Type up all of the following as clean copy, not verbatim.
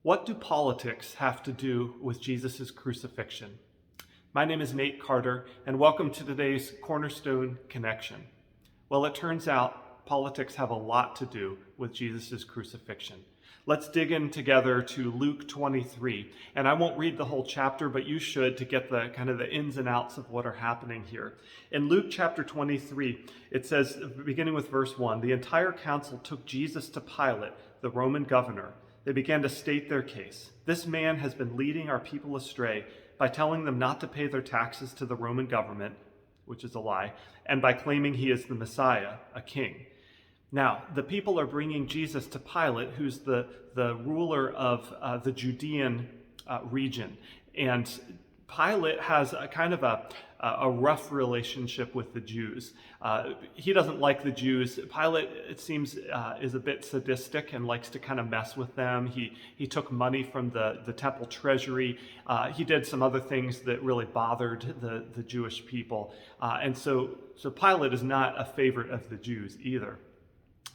What do politics have to do with Jesus' crucifixion? My name is Nate Carter, and welcome to today's Cornerstone Connection. Well, it turns out politics have a lot to do with Jesus' crucifixion. Let's dig in together to Luke 23, and I won't read the whole chapter, but you should to get the kind of the ins and outs of what are happening here. In Luke chapter 23, it says, beginning with verse 1, the entire council took Jesus to Pilate, the Roman governor. They began to state their case. This man has been leading our people astray by telling them not to pay their taxes to the Roman government, which is a lie, and by claiming he is the Messiah, a king. Now, the people are bringing Jesus to Pilate, who's the ruler of the Judean region. And Pilate has a kind of a rough relationship with the Jews. He doesn't like the Jews. Pilate, it seems, is a bit sadistic and likes to kind of mess with them. He took money from the temple treasury. He did some other things that really bothered the Jewish people. And so Pilate is not a favorite of the Jews either.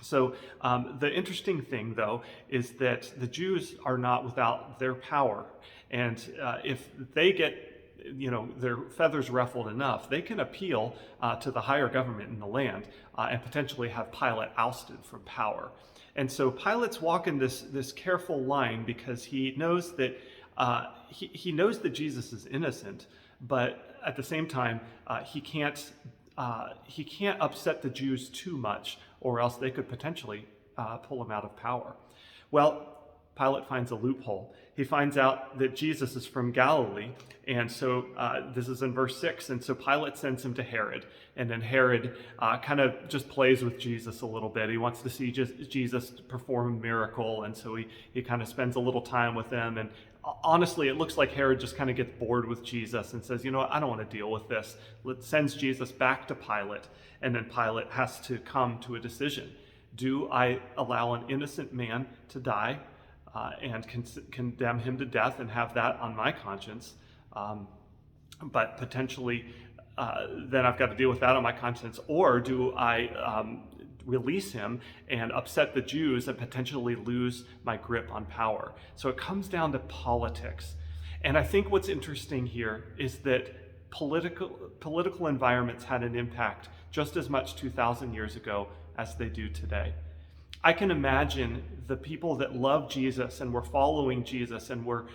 So the interesting thing, though, is that the Jews are not without their power. And if they get their feathers ruffled enough, they can appeal to the higher government in the land and potentially have Pilate ousted from power. And so Pilate's walking this careful line because he knows that he knows that Jesus is innocent, but at the same time he can't upset the Jews too much, or else they could potentially pull him out of power. Well, Pilate finds a loophole. He finds out that Jesus is from Galilee, and so this is in verse 6, and so Pilate sends him to Herod, and then Herod kind of just plays with Jesus a little bit. He wants to see Jesus perform a miracle, and so he kind of spends a little time with him, and honestly, it looks like Herod just kind of gets bored with Jesus and says, I don't want to deal with this. Sends Jesus back to Pilate, and then Pilate has to come to a decision. Do I allow an innocent man to die and condemn him to death and have that on my conscience, but potentially then I've got to deal with that on my conscience, or do I release him and upset the Jews and potentially lose my grip on power? So it comes down to politics. And I think what's interesting here is that political environments had an impact just as much 2,000 years ago as they do today. I can imagine the people that love Jesus and were following Jesus and were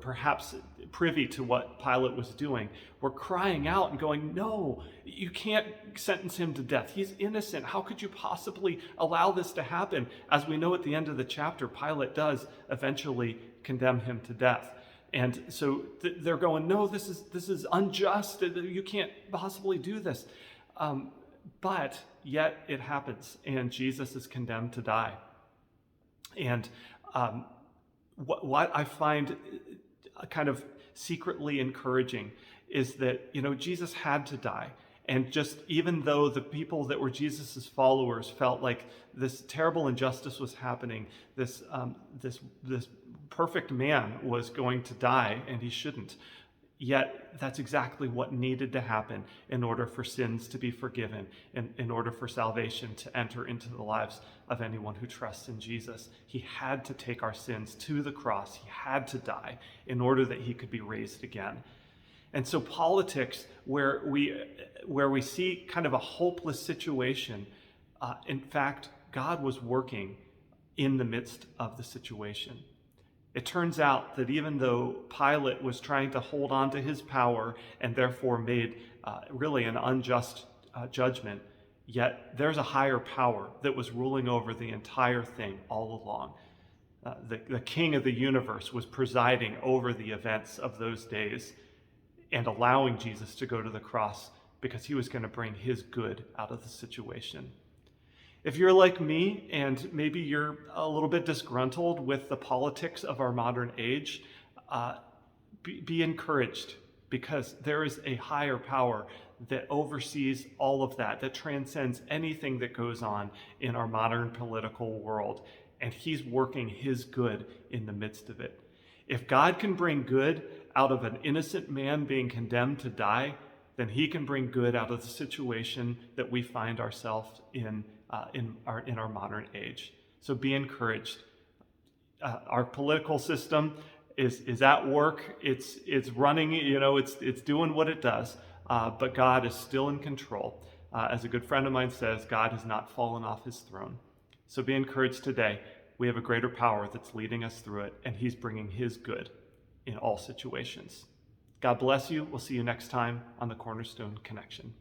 perhaps privy to what Pilate was doing were crying out and going, no, you can't sentence him to death. He's innocent. How could you possibly allow this to happen? As we know at the end of the chapter, Pilate does eventually condemn him to death. And so they're going, no, this is unjust. You can't possibly do this. But yet it happens, and Jesus is condemned to die. And what I find kind of secretly encouraging is that, Jesus had to die. And just even though the people that were Jesus's followers felt like this terrible injustice was happening, this perfect man was going to die, and he shouldn't. Yet that's exactly what needed to happen in order for sins to be forgiven, and in order for salvation to enter into the lives of anyone who trusts in Jesus. He had to take our sins to the cross. He had to die in order that he could be raised again. And so politics, where we see kind of a hopeless situation, in fact, God was working in the midst of the situation. It turns out that even though Pilate was trying to hold on to his power and therefore made really an unjust judgment, yet there's a higher power that was ruling over the entire thing all along. The king of the universe was presiding over the events of those days and allowing Jesus to go to the cross because he was going to bring his good out of the situation. If you're like me, and maybe you're a little bit disgruntled with the politics of our modern age, be encouraged, because there is a higher power that oversees all of that transcends anything that goes on in our modern political world, and he's working his good in the midst of it. If God can bring good out of an innocent man being condemned to die, then he can bring good out of the situation that we find ourselves in our modern age. So be encouraged. Our political system is at work. It's running. It's doing what it does. But God is still in control. As a good friend of mine says, God has not fallen off his throne. So be encouraged today. We have a greater power that's leading us through it, and he's bringing his good in all situations. God bless you. We'll see you next time on the Cornerstone Connection.